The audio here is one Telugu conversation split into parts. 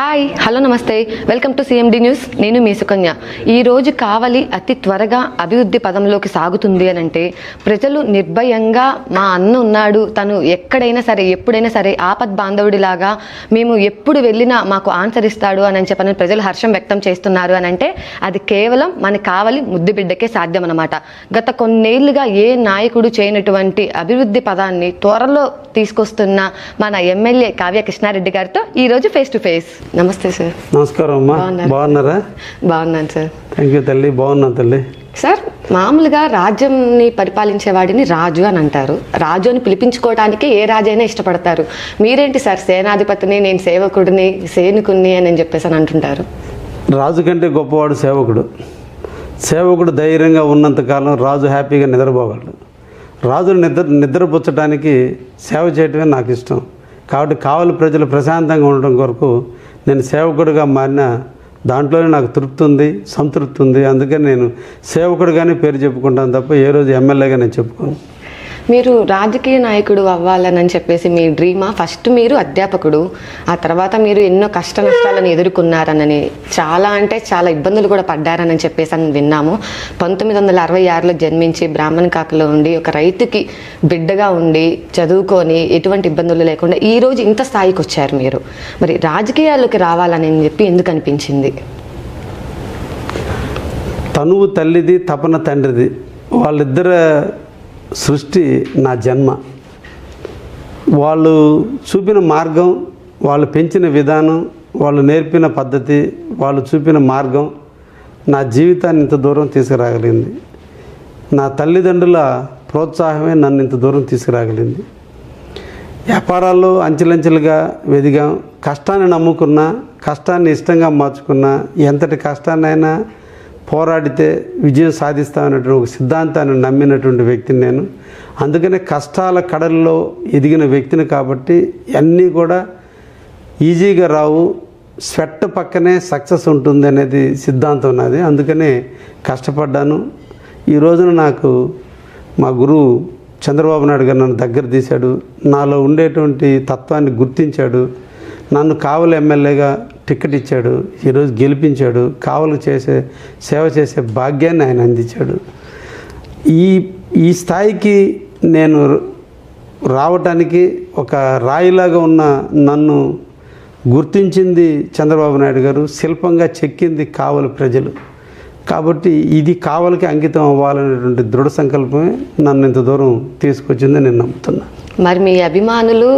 హాయ్ హలో నమస్తే వెల్కమ్ టు సిఎండి న్యూస్. నేను మీ సుకన్య. ఈరోజు కావలి అతి త్వరగా అభివృద్ధి పదంలోకి సాగుతుంది అని అంటే ప్రజలు నిర్భయంగా మా అన్న ఉన్నాడు, తను ఎక్కడైనా సరే ఎప్పుడైనా సరే ఆపద్ బాంధవుడిలాగా మేము ఎప్పుడు వెళ్ళినా మాకు ఆన్సర్ ఇస్తాడు అని చెప్పని ప్రజలు హర్షం వ్యక్తం చేస్తున్నారు అని అంటే అది కేవలం మన కావలి ముద్దుబిడ్డకే సాధ్యం అన్నమాట. గత కొన్నేళ్లుగా ఏ నాయకుడు చేయనటువంటి అభివృద్ధి పదాన్ని త్వరలో తీసుకొస్తున్న మన ఎమ్మెల్యే కావ్య కృష్ణారెడ్డి గారితో ఈరోజు ఫేస్ టు ఫేస్. నమస్తే సార్. నమస్కారం అమ్మా. బాగున్నారా? బాగున్నాను సార్. థ్యాంక్ యూ తల్లి. బాగున్నాను తల్లి. సార్, మామూలుగా రాజ్యంని పరిపాలించేవాడిని రాజు అని అంటారు. రాజు అని పిలిపించుకోవడానికి ఏ రాజైనా ఇష్టపడతారు. మీరేంటి సార్ సేనాధిపతిని, నేను సేవకుడిని, సైనికుడిని అని చెప్పేసి అని అంటుంటారు. రాజు కంటే గొప్పవాడు సేవకుడు. సేవకుడు ధైర్యంగా ఉన్నంతకాలం రాజు హ్యాపీగా నిద్రపోగలడు. రాజును నిద్రపుచ్చడానికి సేవ చేయటమే నాకు ఇష్టం. కాబట్టి కావలి ప్రజలు ప్రశాంతంగా ఉండడం కొరకు నేను సేవకుడిగా మారిన దాంట్లోనే నాకు తృప్తి ఉంది, సంతృప్తి ఉంది. అందుకని నేను సేవకుడిగానే పేరు చెప్పుకుంటాను తప్ప ఏ రోజు ఎమ్మెల్యేగా నేను చెప్పుకోను. మీరు రాజకీయ నాయకుడు అవ్వాలని చెప్పేసి మీ డ్రీమా? ఫస్ట్ మీరు అధ్యాపకుడు, ఆ తర్వాత మీరు ఎన్నో కష్ట నష్టాలను ఎదుర్కొన్నారనని, చాలా అంటే చాలా ఇబ్బందులు కూడా పడ్డారని చెప్పేసి అని విన్నాము. 1966లో జన్మించి బ్రాహ్మణ కాకులో ఉండి ఒక రైతుకి బిడ్డగా ఉండి చదువుకొని ఎటువంటి ఇబ్బందులు లేకుండా ఈరోజు ఇంత స్థాయికి వచ్చారు మీరు. మరి రాజకీయాల్లోకి రావాలని చెప్పి ఎందుకు అనిపించింది? తనువు తల్లిది, తపన తండ్రిది. వాళ్ళిద్దరు సృష్టి నా జన్మ. వాళ్ళు చూపిన మార్గం, వాళ్ళు పెంచిన విధానం, వాళ్ళు నేర్పిన పద్ధతి, వాళ్ళు చూపిన మార్గం నా జీవితాన్ని ఇంత దూరం తీసుకురాగలిగింది. నా తల్లిదండ్రుల ప్రోత్సాహమే నన్ను ఇంత దూరం తీసుకురాగలిగింది. వ్యాపారాల్లో అంచెలంచెలుగా ఎదిగాం. కష్టాన్ని నమ్ముకున్నా, కష్టాన్ని ఇష్టంగా మార్చుకున్నా, ఎంతటి కష్టాన్నైనా పోరాడితే విజయం సాధిస్తామనేటువంటి ఒక సిద్ధాంతాన్ని నమ్మినటువంటి వ్యక్తిని నేను. అందుకనే కష్టాల కడల్లో ఎదిగిన వ్యక్తిని కాబట్టి అన్నీ కూడా ఈజీగా రావు, స్వెట్ పక్కనే సక్సెస్ ఉంటుంది అనేది సిద్ధాంతం నాది. అందుకనే కష్టపడ్డాను. ఈ రోజున నాకు మా గురువు చంద్రబాబు నాయుడు గారు నన్ను దగ్గర తీశాడు. నాలో ఉండేటువంటి తత్వాన్ని గుర్తించాడు. నన్ను కావలి ఎమ్మెల్యేగా టికెట్ ఇచ్చాడు. ఈరోజు గెలిపించాడు. కావలికి సేవ చేసే భాగ్యాన్ని ఆయన అందించాడు. ఈ స్థాయికి నేను రావటానికి ఒక రాయిలాగా ఉన్న నన్ను గుర్తించింది చంద్రబాబు నాయుడు గారు, శిల్పంగా చెక్కింది కావలి ప్రజలు. కాబట్టి ఇది కావలికి అంకితం అవ్వాలనేటువంటి దృఢ సంకల్పమే నన్ను ఇంత దూరం తీసుకొచ్చిందని నేను నమ్ముతున్నా. మరి మీ అభిమానులు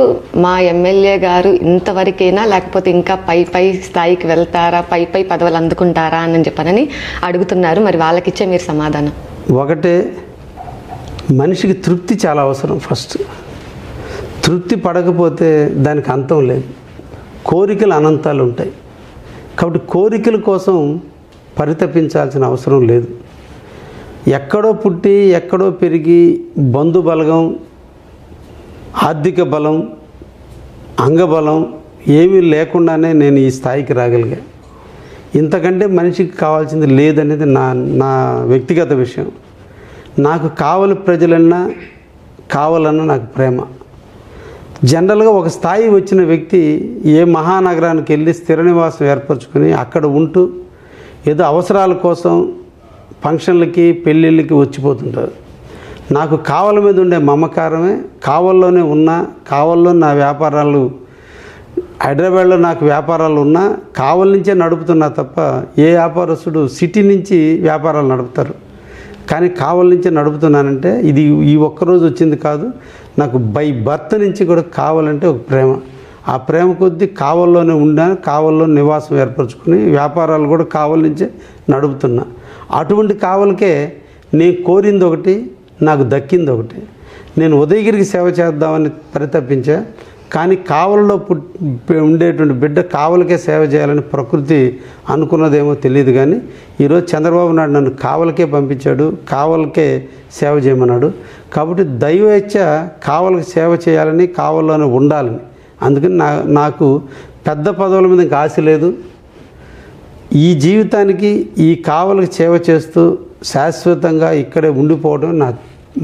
మా ఎమ్మెల్యే గారు ఇంతవరకైనా లేకపోతే ఇంకా పై స్థాయికి వెళ్తారా, పై పదవులు అందుకుంటారా అని చెప్పనని అడుగుతున్నారు. మరి వాళ్ళకిచ్చే మీరు సమాధానం? ఒకటే, మనిషికి తృప్తి చాలా అవసరం. ఫస్ట్ తృప్తి పడకపోతే దానికి అంతం లేదు. కోరికలు అనంతాలు ఉంటాయి. కాబట్టి కోరికల కోసం పరితపించాల్సిన అవసరం లేదు. ఎక్కడో పుట్టి ఎక్కడో పెరిగి బంధుబలగం, ఆర్థిక బలం, అంగబలం ఏమీ లేకుండానే నేను ఈ స్థాయికి రాగలిగా. ఇంతకంటే మనిషికి కావాల్సింది లేదనేది నా వ్యక్తిగత విషయం. నాకు కావలి ప్రజలన్నా కావాలన్నా నాకు ప్రేమ. జనరల్గా ఒక స్థాయి వచ్చిన వ్యక్తి ఏ మహానగరానికి వెళ్ళి స్థిర నివాసం ఏర్పరచుకొని అక్కడ ఉంటూ ఏదో అవసరాల కోసం ఫంక్షన్లకి పెళ్ళిళ్ళకి వచ్చిపోతుంటారు. నాకు కావలి మీద ఉండే మమకారమే, కావల్లోనే ఉన్నా, కావల్లో నా వ్యాపారాలు, హైదరాబాద్లో నాకు వ్యాపారాలు ఉన్నా కావలి నుంచే నడుపుతున్నా తప్ప ఏ వ్యాపారస్తుడు సిటీ నుంచి వ్యాపారాలు నడుపుతారు. కానీ కావలి నుంచే నడుపుతున్నానంటే ఇది ఈ ఒక్కరోజు వచ్చింది కాదు. నాకు బై బర్త్ నుంచి కూడా కావాలంటే ఒక ప్రేమ. ఆ ప్రేమ కొద్దీ కావల్లోనే ఉన్నాను. కావల్లో నివాసం ఏర్పరచుకుని వ్యాపారాలు కూడా కావలి నుంచే నడుపుతున్నా. అటువంటి కావలికే నేను కోరింది ఒకటి, నాకు దక్కింది ఒకటి. నేను ఉదయగిరికి సేవ చేద్దామని పరితపించా. కానీ కావలిలో ఉండేటువంటి బిడ్డ కావలికే సేవ చేయాలని ప్రకృతి అనుకున్నదేమో తెలియదు. కానీ ఈరోజు చంద్రబాబు నాయుడు నన్ను కావలికే పంపించాడు, కావలికే సేవ చేయమన్నాడు. కాబట్టి దైవేచ్ఛ కావలికి సేవ చేయాలని, కావల్లోనే ఉండాలని. అందుకని నాకు పెద్ద పదవుల మీద ఇంకా ఆశ లేదు. ఈ జీవితానికి ఈ కావలికి సేవ చేస్తూ శాశ్వతంగా ఇక్కడే ఉండిపోవడం నా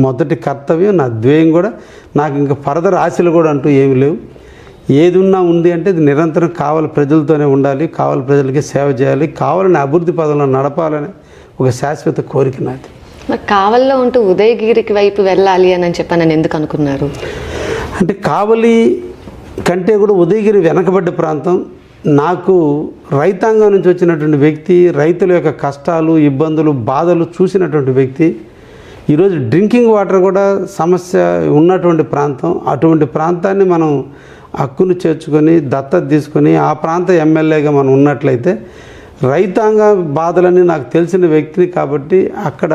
మొదటి కర్తవ్యం, నా ధ్యేయం కూడా. నాకు ఇంకా ఫర్దర్ ఆశలు కూడా అంటూ ఏమి లేవు. ఏది ఉన్నా ఉంది అంటే ఇది నిరంతరం కావలి ప్రజలతోనే ఉండాలి, కావలి ప్రజలకి సేవ చేయాలి, కావాలని అభివృద్ధి పదంలో నడపాలని ఒక శాశ్వత కోరిక నాది. మరి కావలిలో ఉంటూ ఉదయగిరికి వైపు వెళ్ళాలి అని చెప్పని ఎందుకు అనుకున్నారు? అంటే కావలి కంటే కూడా ఉదయగిరి వెనకబడ్డ ప్రాంతం. నాకు రైతాంగం నుంచి వచ్చినటువంటి వ్యక్తి, రైతుల యొక్క కష్టాలు, ఇబ్బందులు, బాధలు చూసినటువంటి వ్యక్తి. ఈరోజు డ్రింకింగ్ వాటర్ కూడా సమస్య ఉన్నటువంటి ప్రాంతం. అటువంటి ప్రాంతాన్ని మనం హక్కును చేర్చుకొని దత్తత తీసుకొని ఆ ప్రాంత ఎమ్మెల్యేగా మనం ఉన్నట్లయితే రైతాంగ బాధలని నాకు తెలిసిన వ్యక్తిని కాబట్టి అక్కడ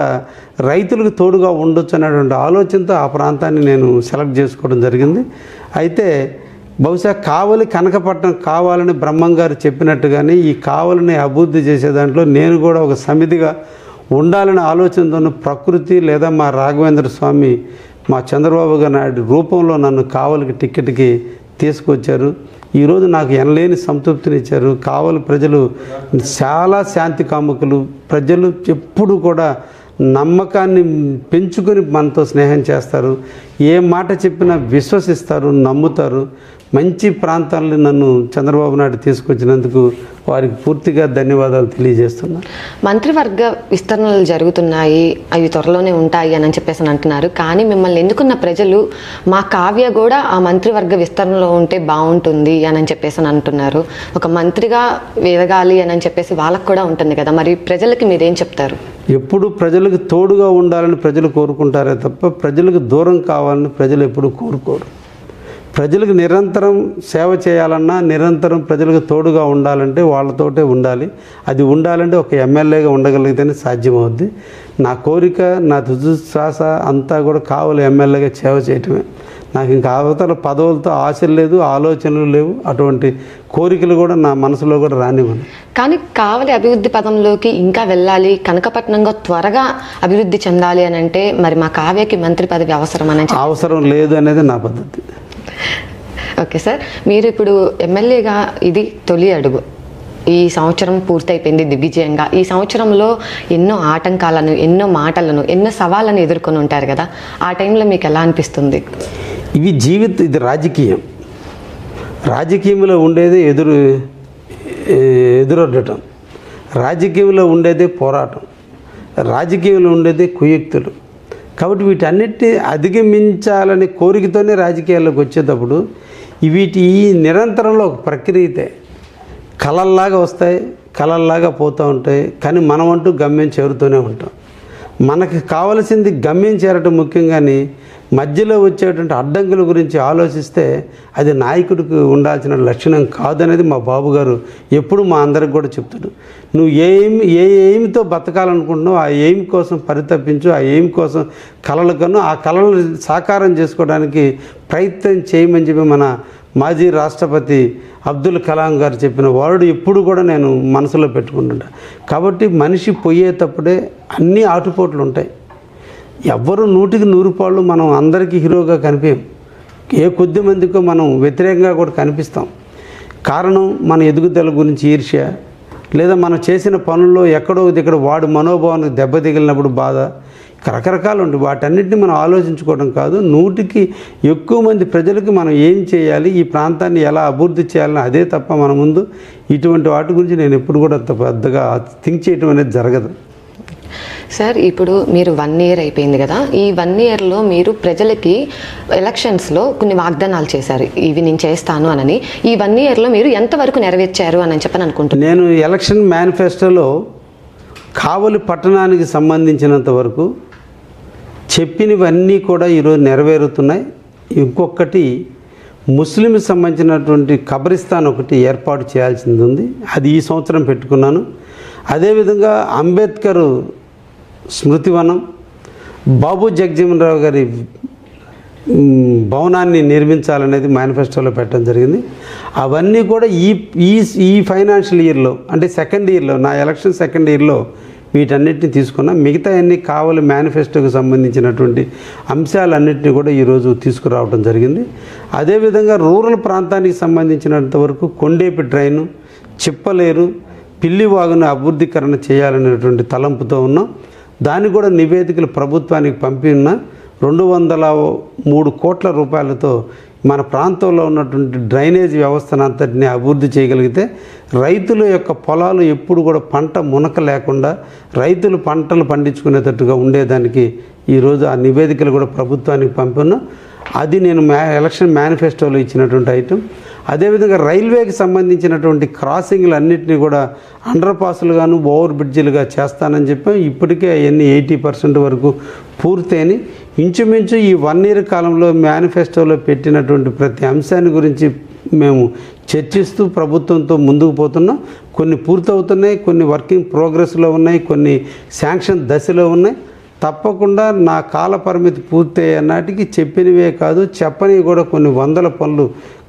రైతులకు తోడుగా ఉండొచ్చు అనేటువంటి ఆలోచనతో ఆ ప్రాంతాన్ని నేను సెలెక్ట్ చేసుకోవడం జరిగింది. అయితే బహుశా కావలి కనకపట్నం కావాలని బ్రహ్మంగారు చెప్పినట్టుగానే ఈ కావలిని అభివృద్ధి చేసే దాంట్లో నేను కూడా ఒక సమితిగా ఉండాలనే ఆలోచనతో ప్రకృతి లేదా మా రాఘవేంద్ర స్వామి మా చంద్రబాబు గారి నాయుడు రూపంలో నన్ను కావలికి టికెట్కి తీసుకొచ్చారు. ఈరోజు నాకు ఎనలేని సంతృప్తినిచ్చారు. కావలి ప్రజలు చాలా శాంతి కాముకులు. ప్రజలు ఎప్పుడు కూడా నమ్మకాన్ని పెంచుకొని మనతో స్నేహం చేస్తారు. ఏ మాట చెప్పినా విశ్వసిస్తారు, నమ్ముతారు. మంచి ప్రాంతాలను నన్ను చంద్రబాబు నాయుడు తీసుకొచ్చినందుకు వారికి పూర్తిగా ధన్యవాదాలు తెలియజేస్తున్నాను. మంత్రివర్గ విస్తరణలు జరుగుతున్నాయి, అవి త్వరలోనే ఉంటాయి అని చెప్పేసి అంటున్నారు. కానీ మిమ్మల్ని ఎన్నుకున్న ప్రజలు మా కావ్య కూడా ఆ మంత్రివర్గ విస్తరణలో ఉంటే బాగుంటుంది అని చెప్పేసి అంటున్నారు. ఒక మంత్రిగా ఎదగాలి అని చెప్పేసి వాళ్ళకు కూడా ఉంటుంది కదా, మరి ప్రజలకి మీరేం చెప్తారు? ఎప్పుడు ప్రజలకు తోడుగా ఉండాలని ప్రజలు కోరుకుంటారే తప్ప ప్రజలకు దూరం కావాలని ప్రజలు ఎప్పుడు కోరుకోరు. ప్రజలకు నిరంతరం సేవ చేయాలన్నా, నిరంతరం ప్రజలకు తోడుగా ఉండాలంటే వాళ్ళతోటే ఉండాలి. అది ఉండాలంటే ఒక ఎమ్మెల్యేగా ఉండగలిగితేనే సాధ్యమవుద్ది. నా కోరిక, నా తుది శ్వాస అంతా కూడా కావలి ఎమ్మెల్యేగా సేవ చేయటమే. నాకు ఇంకా అవతల పదవులతో ఆశలు లేదు, ఆలోచనలు లేవు. అటువంటి కోరికలు కూడా నా మనసులో కూడా రానివ్వను. కానీ కావలి అభివృద్ధి పదంలోకి ఇంకా వెళ్ళాలి, కనకపట్నంగా త్వరగా అభివృద్ధి చెందాలి అని అంటే మరి మా కావ్యకి మంత్రి పదవి అవసరం అని అవసరం లేదు అనేది నా పద్ధతి. ఓకే సార్, మీరు ఇప్పుడు ఎమ్మెల్యేగా ఇది తొలి అడుగు. ఈ సంవత్సరం పూర్తయిపోయింది దిగ్విజయంగా. ఈ సంవత్సరంలో ఎన్నో ఆటంకాలను, ఎన్నో మాటలను, ఎన్నో సవాళ్ళను ఎదుర్కొని ఉంటారు కదా, ఆ టైంలో మీకు ఎలా అనిపిస్తుంది? ఇది రాజకీయం. రాజకీయంలో ఉండేది ఎదురొడ్డటం, రాజకీయంలో ఉండేదే పోరాటం, రాజకీయంలో ఉండేదే కుయుక్తులు. కాబట్టి వీటన్నిటిని అధిగమించాలనే కోరికతోనే రాజకీయాల్లోకి వచ్చేటప్పుడు ఈ నిరంతరంలో ఒక ప్రక్రియతే. కళల్లాగా వస్తాయి, కళల్లాగా పోతూ ఉంటాయి. కానీ మనమంటూ గమ్యం చేరుతూనే ఉంటాం. మనకు కావలసింది గమ్యం చేరటం ముఖ్యం, కానీ మధ్యలో వచ్చేటువంటి అడ్డంకుల గురించి ఆలోచిస్తే అది నాయకుడికి ఉండాల్సిన లక్షణం కాదనేది మా బాబు గారు ఎప్పుడు మా అందరికి కూడా చెప్తాడు. నువ్వు ఏ ఎయిమ్తో బతకాలనుకుంటున్నావు ఆ ఎయిమ్ కోసం పరితపించు, ఆ ఎయిమ్ కోసం కలలు కను, ఆ కళలను సాకారం చేసుకోవడానికి ప్రయత్నం చేయమని చెప్పి మన మాజీ రాష్ట్రపతి అబ్దుల్ కలాం గారు చెప్పిన వర్డ్ ఎప్పుడు కూడా నేను మనసులో పెట్టుకుంటుంటా. కాబట్టి మనిషి పోయేటప్పుడే అన్ని ఆటుపోట్లు ఉంటాయి. ఎవ్వరు 100కి 100 పాళ్ళు మనం అందరికీ హీరోగా కనిపించాం. ఏ కొద్ది మందికో మనం వ్యతిరేకంగా కూడా కనిపిస్తాం. కారణం మన ఎదుగుదల గురించి ఈర్ష్య, లేదా మనం చేసిన పనుల్లో ఎక్కడో ఇక్కడ వాడు మనోభావానికి దెబ్బ తగిలినప్పుడు బాధ, రకరకాలు ఉంటాయి. వాటన్నిటిని మనం ఆలోచించుకోవడం కాదు, 100కి ఎక్కువ మంది ప్రజలకు మనం ఏం చేయాలి, ఈ ప్రాంతాన్ని ఎలా అభివృద్ధి చేయాలని అదే తప్ప మన ముందు ఇటువంటి వాటి గురించి నేను ఎప్పుడు కూడా పెద్దగా థింక్ చేయడం అనేది జరగదు. సార్, ఇప్పుడు మీరు 1 ఇయర్ అయిపోయింది కదా, ఈ 1 ఇయర్లో మీరు ప్రజలకి ఎలక్షన్స్లో కొన్ని వాగ్దానాలు చేశారు, ఇవి నేను చేస్తాను అని. ఈ 1 ఇయర్లో మీరు ఎంతవరకు నెరవేర్చారు అని చెప్పని అనుకుంటున్నాను. నేను ఎలక్షన్ మేనిఫెస్టోలో కావలి పట్టణానికి సంబంధించినంత వరకు చెప్పినవన్నీ కూడా ఈరోజు నెరవేరుతున్నాయి. ఇంకొకటి ముస్లింకి సంబంధించినటువంటి కబ్రిస్తాన్ ఒకటి ఏర్పాటు చేయాల్సింది ఉంది, అది ఈ సంవత్సరం పెట్టుకున్నాను. అదేవిధంగా అంబేద్కర్ స్మృతివనం, బాబు జగజీవనరావు గారి భవనాన్ని నిర్మించాలనేది మేనిఫెస్టోలో పెట్టడం జరిగింది. అవన్నీ కూడా ఈ ఫైనాన్షియల్ ఇయర్లో, అంటే సెకండ్ ఇయర్లో, నా ఎలక్షన్ సెకండ్ ఇయర్లో వీటన్నిటిని తీసుకున్నా. మిగతా అన్ని కావలి మేనిఫెస్టోకి సంబంధించినటువంటి అంశాలన్నింటినీ కూడా ఈరోజు తీసుకురావడం జరిగింది. అదేవిధంగా రూరల్ ప్రాంతానికి సంబంధించినంత వరకు కొండేపి డ్రైను, చిప్పలేరు, పిల్లివాగును అభివృద్ధీకరణ చేయాలనేటువంటి తలంపుతో ఉన్నాం. దాన్ని కూడా నివేదికలు ప్రభుత్వానికి పంపి ఉన్న 203 కోట్ల రూపాయలతో మన ప్రాంతంలో ఉన్నటువంటి డ్రైనేజ్ వ్యవస్థను అంతటిని అభివృద్ధి చేయగలిగితే రైతుల యొక్క పొలాలు ఎప్పుడు కూడా పంట మునక లేకుండా రైతులు పంటలు పండించుకునేటట్టుగా ఉండేదానికి ఈరోజు ఆ నివేదికలు కూడా ప్రభుత్వానికి పంపున్నాం. అది నేను ఎలక్షన్ మేనిఫెస్టోలో ఇచ్చినటువంటి ఐటెం. అదేవిధంగా రైల్వేకి సంబంధించినటువంటి క్రాసింగ్లు అన్నింటినీ కూడా అండర్ పాస్లుగాను ఓవర్ బ్రిడ్జిలుగా చేస్తానని చెప్పాం. ఇప్పటికే అవన్నీ 80% వరకు పూర్తయినాయి. ఇంచుమించు ఈ 1 year కాలంలో మేనిఫెస్టోలో పెట్టినటువంటి ప్రతి అంశాన్ని గురించి మేము చర్చిస్తూ ప్రభుత్వంతో ముందుకు పోతున్నాం. కొన్ని పూర్తవుతున్నాయి, కొన్ని వర్కింగ్ ప్రోగ్రెస్లో ఉన్నాయి, కొన్ని శాంక్షన్ దశలో ఉన్నాయి. తప్పకుండా నా కాల పరిమితి పూర్తయ్యే నాటికి చెప్పినవే కాదు చెప్పనివి కూడా కొన్ని 100 పనులు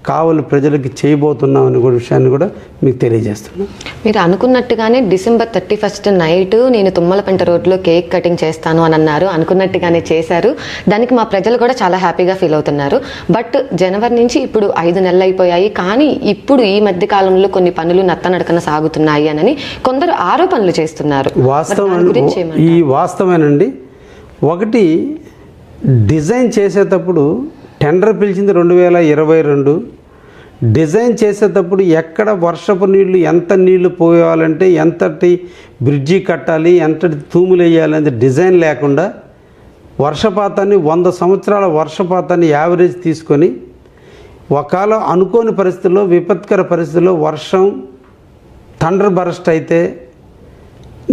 కావలి ప్రజలకి చేయబోతున్నామని కూడా విషయాన్ని కూడా మీకు తెలియజేస్తున్నాను. మీరు అనుకున్నట్టుగానే December 31st నైట్ నేను తుమ్మలపెంట రోడ్లో కేక్ కటింగ్ చేస్తాను అని అన్నారు. అనుకున్నట్టుగానే చేశారు. దానికి మా ప్రజలు కూడా చాలా హ్యాపీగా ఫీల్ అవుతున్నారు. బట్ జనవరి నుంచి ఇప్పుడు 5 నెలలు అయిపోయాయి. కానీ ఇప్పుడు ఈ మధ్య కాలంలో కొన్ని పనులు నత్తనడకన సాగుతున్నాయి అని కొందరు ఆరోపణలు చేస్తున్నారు. ఈ వాస్తవేనండి. ఒకటి, డిజైన్ చేసేటప్పుడు టెండర్ పిలిచింది 2022. డిజైన్ చేసేటప్పుడు ఎక్కడ వర్షపు నీళ్లు ఎంత నీళ్లు పోయాలంటే ఎంతటి బ్రిడ్జి కట్టాలి, ఎంతటి తూములు వేయాలనేది డిజైన్ లేకుండా వర్షపాతాన్ని 100 సంవత్సరాల వర్షపాతాన్ని యావరేజ్ తీసుకొని ఒకవేళ అనుకోని పరిస్థితుల్లో విపత్కర పరిస్థితుల్లో వర్షం థండర్ బరస్ట్ అయితే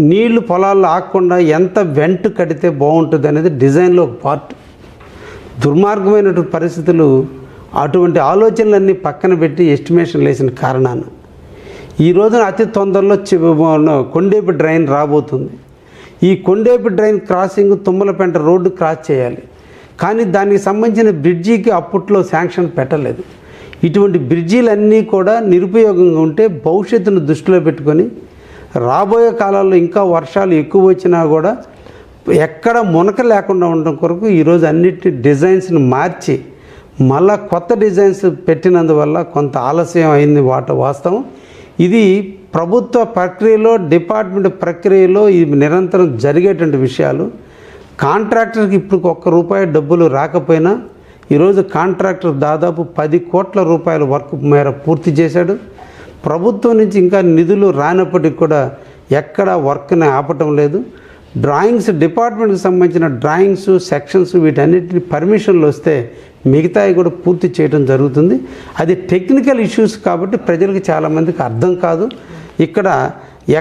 నీళ్లు పొలాల్లో ఆగకుండా ఎంత వెంట్ కడితే బాగుంటుంది అనేది డిజైన్లో ఒక పార్ట్. దుర్మార్గమైనటువంటి పరిస్థితులు అటువంటి ఆలోచనలన్నీ పక్కన పెట్టి ఎస్టిమేషన్లు వేసిన కారణాన ఈ రోజున అతి తొందరలో కొండేపి డ్రైన్ రాబోతుంది. ఈ Kondepi drain crossing Tummalapenta road cross చేయాలి. కానీ దానికి సంబంధించిన బ్రిడ్జికి అప్పట్లో శాంక్షన్ పెట్టలేదు. ఇటువంటి బ్రిడ్జీలన్నీ కూడా నిరుపయోగంగా ఉంటే భవిష్యత్తును దృష్టిలో పెట్టుకొని రాబోయే కాలాల్లో ఇంకా వర్షాలు ఎక్కువ వచ్చినా కూడా ఎక్కడ మునక లేకుండా ఉండడం కొరకు ఈరోజు అన్నిటి డిజైన్స్ని మార్చి మళ్ళా కొత్త డిజైన్స్ పెట్టినందువల్ల కొంత ఆలస్యం అయింది వాస్తవం. ఇది ప్రభుత్వ ప్రక్రియలో డిపార్ట్మెంట్ ప్రక్రియలో ఇది నిరంతరం జరిగేటువంటి విషయాలు. కాంట్రాక్టర్కి ఇప్పుడు ₹1 డబ్బులు రాకపోయినా ఈరోజు కాంట్రాక్టర్ దాదాపు 10 కోట్ల రూపాయల వర్క్ మేర పూర్తి చేశాడు. ప్రభుత్వం నుంచి ఇంకా నిధులు రానప్పటికి కూడా ఎక్కడ వర్క్ని ఆపటం లేదు. డ్రాయింగ్స్ డిపార్ట్మెంట్కి సంబంధించిన డ్రాయింగ్స్ సెక్షన్స్ వీటన్నిటిని పర్మిషన్లు వస్తే మిగతాయి కూడా పూర్తి చేయడం జరుగుతుంది. అది టెక్నికల్ ఇష్యూస్ కాబట్టి ప్రజలకు చాలామందికి అర్థం కాదు. ఇక్కడ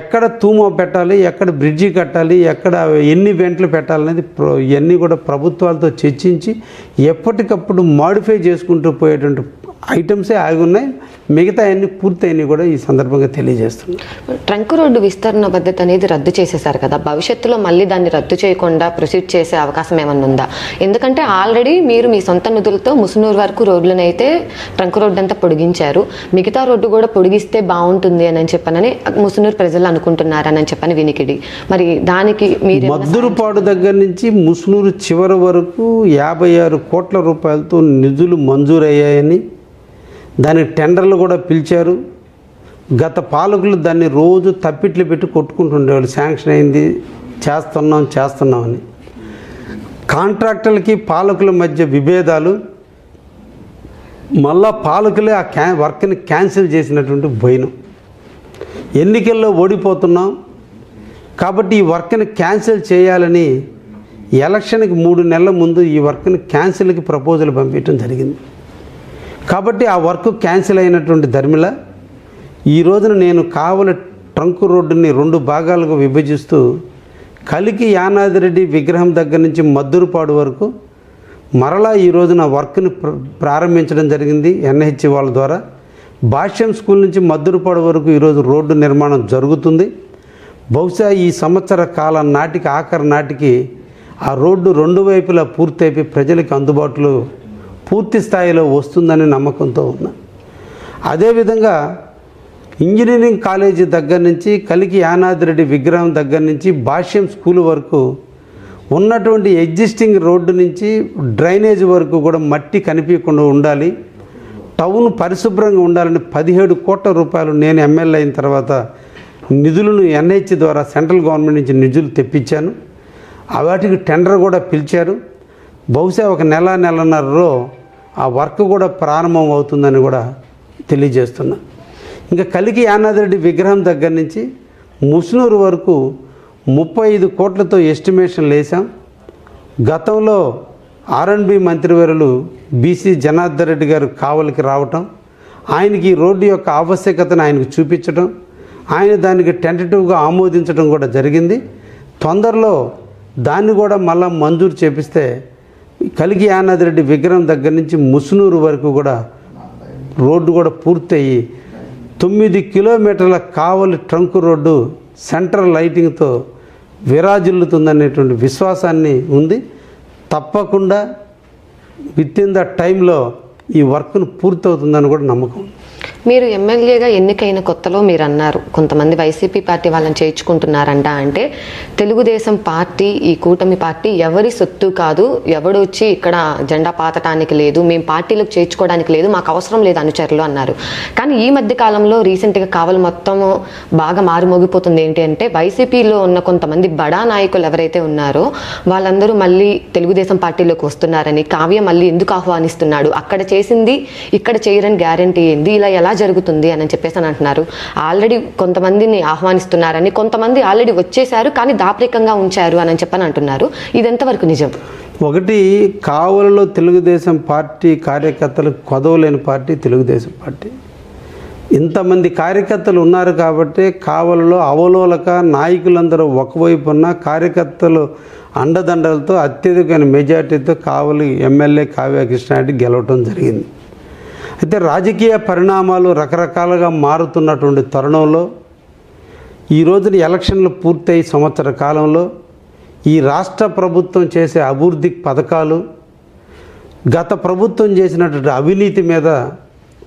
ఎక్కడ తూమ పెట్టాలి, ఎక్కడ బ్రిడ్జి కట్టాలి, ఎక్కడ ఎన్ని వెంట్లు పెట్టాలనేది ఇవన్నీ కూడా ప్రభుత్వాలతో చర్చించి ఎప్పటికప్పుడు మాడిఫై చేసుకుంటూ పోయేటువంటి ఐటమ్సే ఆగి ఉన్నాయి. మిగతా అన్ని పూర్తయినవి కూడా ఈ సందర్భంగా తెలియజేస్తున్నాం. ట్రంక్ రోడ్డు విస్తరణ పద్ధతి అనేది రద్దు చేసేసారు కదా, భవిష్యత్తులో మళ్ళీ దాన్ని రద్దు చేయకుండా ప్రొసీడ్ చేసే అవకాశం ఏమన్నా ఉందా? ఎందుకంటే ఆల్రెడీ మీరు మీ సొంత నిధులతో ముసునూరు వరకు రోడ్లను అయితే ట్రంక్ రోడ్డు అంతా పొడిగించారు. మిగతా రోడ్డు కూడా పొడిగిస్తే బాగుంటుంది అని చెప్పనని ముసునూరు ప్రజలు అనుకుంటున్నారని చెప్పని వినికిడి. మరి దానికి మీరు మద్దురుపాడు దగ్గర నుంచి ముసునూరు చివరి వరకు 56 కోట్ల రూపాయలతో నిధులు మంజూరయ్యాయని, దానికి టెండర్లు కూడా పిలిచారు. గత పాలకులు దాన్ని రోజు తప్పిట్లు పెట్టి కొట్టుకుంటుండేవాళ్ళు. శాంక్షన్ అయింది, చేస్తున్నామని. కాంట్రాక్టర్లకి పాలకుల మధ్య విభేదాలు, మళ్ళా పాలకులే ఆ వర్క్ని క్యాన్సిల్ చేసినటువంటి భయం. ఎన్నికల్లో ఓడిపోతున్నాం కాబట్టి ఈ వర్క్ని క్యాన్సిల్ చేయాలని ఎలక్షన్కి 3 నెలల ముందు ఈ వర్క్ని క్యాన్సిల్కి ప్రపోజల్ పంపించడం జరిగింది. కాబట్టి ఆ వర్క్ క్యాన్సిల్ అయినటువంటి ధర్మిల ఈ రోజున నేను కావలి ట్రంక్ రోడ్డుని 2 భాగాలుగా విభజిస్తూ కలికి యానాదిరెడ్డి విగ్రహం దగ్గర నుంచి మద్దురుపాడు వరకు మరలా ఈ రోజున వర్క్ని ప్రారంభించడం జరిగింది NH వాళ్ళ ద్వారా. భాష్యం స్కూల్ నుంచి మద్దురుపాడు వరకు ఈరోజు రోడ్డు నిర్మాణం జరుగుతుంది. బహుశా ఈ సంవత్సర కాలం నాటికి ఆఖరి నాటికి ఆ రోడ్డు 2 వైపులా పూర్తయిపోయి ప్రజలకు అందుబాటులో పూర్తి స్థాయిలో వస్తుందని నమ్మకంతో ఉన్నా. అదేవిధంగా ఇంజనీరింగ్ కాలేజీ దగ్గర నుంచి కలికి యానాదిరెడ్డి విగ్రహం దగ్గర నుంచి భాష్యం స్కూల్ వరకు ఉన్నటువంటి ఎగ్జిస్టింగ్ రోడ్డు నుంచి డ్రైనేజ్ వరకు కూడా మట్టి కనిపించకుండా ఉండాలి, టౌన్ పరిశుభ్రంగా ఉండాలని 17 కోట్ల రూపాయలు నేను ఎమ్మెల్యే అయిన తర్వాత నిధులను NH ద్వారా సెంట్రల్ గవర్నమెంట్ నుంచి నిధులు తెప్పించాను. వాటికి టెండర్ కూడా పిలిచారు. బహుశా ఒక నెలన్నరలో ఆ వర్క్ కూడా ప్రారంభం అవుతుందని కూడా తెలియజేస్తున్నా. ఇంకా కలికి యానాదిరెడ్డి విగ్రహం దగ్గర నుంచి ముస్నూరు వరకు 35 కోట్లతో ఎస్టిమేషన్లు వేసాం. గతంలో R&B మంత్రివర్యులు బీసీ జనార్దన్ రెడ్డి గారు కావలికి రావటం, ఆయనకి ఈ రోడ్డు యొక్క ఆవశ్యకతను ఆయనకు చూపించడం, ఆయన దానికి టెంటటివ్గా ఆమోదించడం కూడా జరిగింది. తొందరలో దాన్ని కూడా మళ్ళా మంజూరు చేపిస్తే కలికి యానాదిరెడ్డి విగ్రహం దగ్గర నుంచి ముస్నూరు వరకు కూడా రోడ్డు కూడా పూర్తయ్యి 9 కిలోమీటర్ల కావలి ట్రంక్ రోడ్డు సెంట్రల్ లైటింగ్తో విరాజిల్లుతుందనేటువంటి విశ్వాసాన్ని ఉంది. తప్పకుండా విత్ ఇన్ ద టైంలో ఈ వర్క్ను పూర్తవుతుందని కూడా నమ్మకం. మీరు ఎమ్మెల్యేగా ఎన్నికైన కొత్తలో మీరు అన్నారు కొంతమంది వైసీపీ పార్టీ వాళ్ళని చేర్చుకుంటున్నారంట. అంటే తెలుగుదేశం పార్టీ, ఈ కూటమి పార్టీ ఎవరి సొత్తు కాదు, ఎవడు వచ్చి ఇక్కడ జెండా పాతటానికి లేదు, మేము పార్టీలకు చేర్చుకోవడానికి లేదు, మాకు అవసరం లేదు అనుచరులు అన్నారు. కానీ ఈ మధ్య కాలంలో రీసెంట్గా కావలి మొత్తం బాగా మారుమోగిపోతుంది. ఏంటి అంటే వైసీపీలో ఉన్న కొంతమంది బడా నాయకులు ఎవరైతే ఉన్నారో వాళ్ళందరూ మళ్ళీ తెలుగుదేశం పార్టీలోకి వస్తున్నారని, కావ్య మళ్ళీ ఎందుకు ఆహ్వానిస్తున్నాడు, అక్కడ చేసింది ఇక్కడ చేయరని గ్యారంటీ ఏంది, ఇలా ఎలా జరుగుతుంది అని చెప్పేసి అని అంటున్నారు. ఆల్రెడీ కొంతమందిని ఆహ్వానిస్తున్నారని, కొంతమంది ఆల్రెడీ వచ్చేసారు కానీ దాపరికంగా ఉంచారు అని చెప్పని అంటున్నారు. ఇది ఎంతవరకు నిజం? ఒకటి, కావలిలో తెలుగుదేశం పార్టీ కార్యకర్తలు కొదవలేని పార్టీ తెలుగుదేశం పార్టీ. ఇంతమంది కార్యకర్తలు ఉన్నారు కాబట్టి కావలిలో అవలోలక నాయకులందరూ ఒకవైపు ఉన్న కార్యకర్తలు అండదండలతో అత్యధిక మెజార్టీతో కావలి ఎమ్మెల్యే కావ్య కృష్ణారెడ్డి గెలవటం జరిగింది. అయితే రాజకీయ పరిణామాలు రకరకాలుగా మారుతున్నటువంటి తరుణంలో ఈ రోజున ఎలక్షన్లు పూర్తయి సంవత్సర కాలంలో ఈ రాష్ట్ర ప్రభుత్వం చేసే అభివృద్ధి పథకాలు, గత ప్రభుత్వం చేసినటువంటి అవినీతి మీద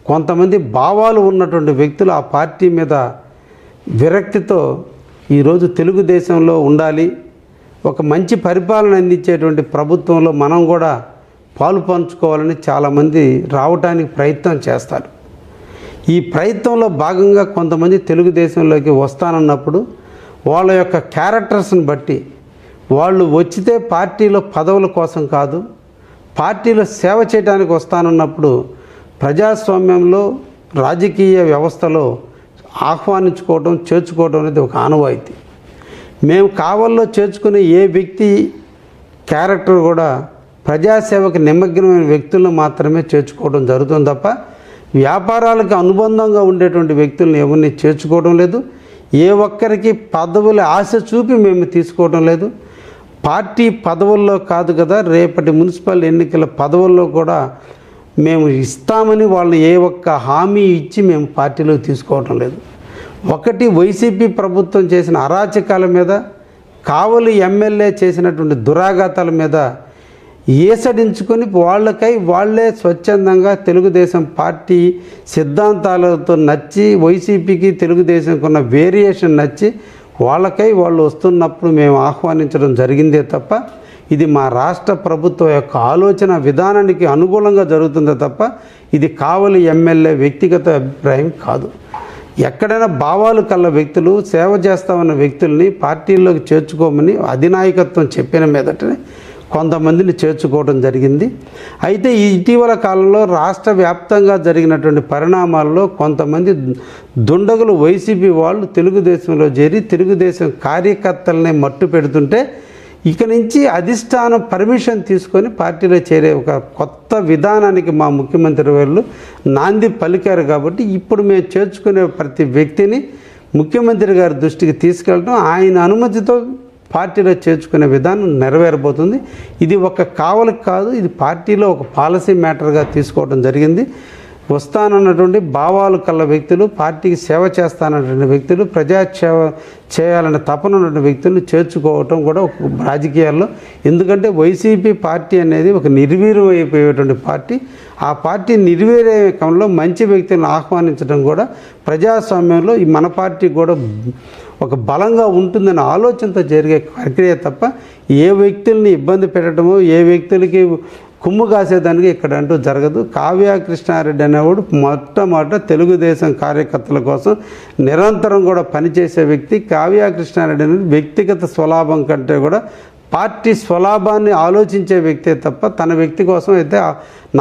కొంతమంది భావాలు ఉన్నటువంటి వ్యక్తులు ఆ పార్టీ మీద విరక్తితో ఈరోజు తెలుగుదేశంలో ఉండాలి, ఒక మంచి పరిపాలన అందించేటువంటి ప్రభుత్వంలో మనం కూడా పాలు పంచుకోవాలని చాలామంది రావడానికి ప్రయత్నం చేస్తారు. ఈ ప్రయత్నంలో భాగంగా కొంతమంది తెలుగుదేశంలోకి వస్తానన్నప్పుడు వాళ్ళ యొక్క క్యారెక్టర్స్ని బట్టి వాళ్ళు వచ్చితే పార్టీలో పదవుల కోసం కాదు, పార్టీలో సేవ చేయడానికి వస్తానన్నప్పుడు ప్రజాస్వామ్యంలో రాజకీయ వ్యవస్థలో ఆహ్వానించుకోవడం, చేర్చుకోవడం అనేది ఒక ఆనవాయితీ. మేము కావల్లో చేర్చుకునే ఏ వ్యక్తి క్యారెక్టర్ కూడా ప్రజాసేవకు నిమగ్నమైన వ్యక్తులను మాత్రమే చేర్చుకోవడం జరుగుతుంది తప్ప వ్యాపారాలకు అనుబంధంగా ఉండేటువంటి వ్యక్తులను ఎవరిని చేర్చుకోవడం లేదు. ఏ ఒక్కరికి పదవుల ఆశ చూపి మేము తీసుకోవడం లేదు. పార్టీ పదవుల్లో కాదు కదా, రేపటి మున్సిపల్ ఎన్నికల పదవుల్లో కూడా మేము ఇస్తామని వాళ్ళని ఏ ఒక్క హామీ ఇచ్చి మేము పార్టీలో తీసుకోవడం లేదు. ఒకటి, వైసీపీ ప్రభుత్వం చేసిన అరాచకాల మీద, కావలి ఎమ్మెల్యే చేసినటువంటి దురాఘాతాల మీద ఏసడించుకొని వాళ్ళే స్వచ్ఛందంగా తెలుగుదేశం పార్టీ సిద్ధాంతాలతో నచ్చి, వైసీపీకి తెలుగుదేశంకి ఉన్న వేరియేషన్ నచ్చి వాళ్ళు వస్తున్నప్పుడు మేము ఆహ్వానించడం జరిగిందే తప్ప ఇది మా రాష్ట్ర ప్రభుత్వం యొక్క ఆలోచన విధానానికి అనుకూలంగా జరుగుతుందే తప్ప ఇది కావలి ఎమ్మెల్యే వ్యక్తిగత అభిప్రాయం కాదు. ఎక్కడైనా భావాలు కల్ల వ్యక్తులు, సేవ చేస్తామన్న వ్యక్తుల్ని పార్టీల్లోకి చేర్చుకోమని అధినాయకత్వం చెప్పిన మీదటనే కొంతమందిని చేర్చుకోవడం జరిగింది. అయితే ఇటీవల కాలంలో రాష్ట్ర వ్యాప్తంగా జరిగినటువంటి పరిణామాల్లో కొంతమంది దుండగులు వైసీపీ వాళ్ళు తెలుగుదేశంలో చేరి తెలుగుదేశం కార్యకర్తలనే మట్టు పెడుతుంటే ఇక నుంచి అధిష్టానం పర్మిషన్ తీసుకొని పార్టీలో చేరే ఒక కొత్త విధానానికి మా ముఖ్యమంత్రి వాళ్ళు నాంది పలికారు. కాబట్టి ఇప్పుడు మేము చేర్చుకునే ప్రతి వ్యక్తిని ముఖ్యమంత్రి గారి దృష్టికి తీసుకెళ్ళడం, ఆయన అనుమతితో పార్టీలో చేర్చుకునే విధానం నెరవేరబోతుంది. ఇది ఒక కావలికి కాదు, ఇది పార్టీలో ఒక పాలసీ మ్యాటర్గా తీసుకోవడం జరిగింది. వస్తానన్నటువంటి భావాలు కల్ల వ్యక్తులు, పార్టీకి సేవ చేస్తానన్నటువంటి వ్యక్తులు, ప్రజాసేవ చేయాలనే తపన ఉన్నటువంటి వ్యక్తులను చేర్చుకోవటం కూడా ఒక రాజకీయాల్లో. ఎందుకంటే వైసీపీ పార్టీ అనేది ఒక నిర్వీర్యం అయిపోయేటువంటి పార్టీ. ఆ పార్టీ నిర్వీర్యంలో మంచి వ్యక్తులను ఆహ్వానించడం కూడా ప్రజాస్వామ్యంలో ఈ మన పార్టీ కూడా ఒక బలంగా ఉంటుందనే ఆలోచనతో జరిగే ప్రక్రియ తప్ప ఏ వ్యక్తుల్ని ఇబ్బంది పెట్టడమో, ఏ వ్యక్తులకి కుమ్ము కాసేదానికి ఇక్కడ అంటూ జరగదు. కావ్య కృష్ణారెడ్డి అనేవాడు మొట్టమొదట తెలుగుదేశం కార్యకర్తల కోసం నిరంతరం కూడా పనిచేసే వ్యక్తి. కావ్య కృష్ణారెడ్డి అనేది వ్యక్తిగత స్వలాభం కంటే కూడా పార్టీ స్వలాభాన్ని ఆలోచించే వ్యక్తే తప్ప తన వ్యక్తి కోసం అయితే,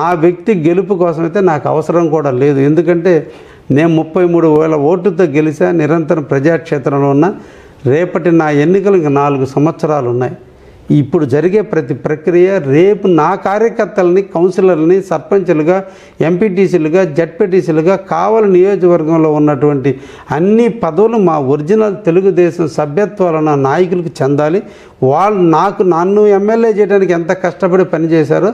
నా వ్యక్తి గెలుపు కోసం అయితే నాకు అవసరం కూడా లేదు. ఎందుకంటే నేను 33,000 ఓటుతో గెలిచా, నిరంతరం ప్రజాక్షేత్రంలో ఉన్న. రేపటి నా ఎన్నికలు ఇంకా 4 సంవత్సరాలు ఉన్నాయి. ఇప్పుడు జరిగే ప్రతి ప్రక్రియ రేపు నా కార్యకర్తలని, కౌన్సిలర్ని, సర్పంచులుగా, ఎంపీటీసీలుగా, జడ్పీటీసీలుగా కావలి నియోజకవర్గంలో ఉన్నటువంటి అన్ని పదవులు మా ఒరిజినల్ తెలుగుదేశం సభ్యత్వాల నాయకులకు చెందాలి. నన్ను ఎమ్మెల్యే చేయడానికి ఎంత కష్టపడి పనిచేశారో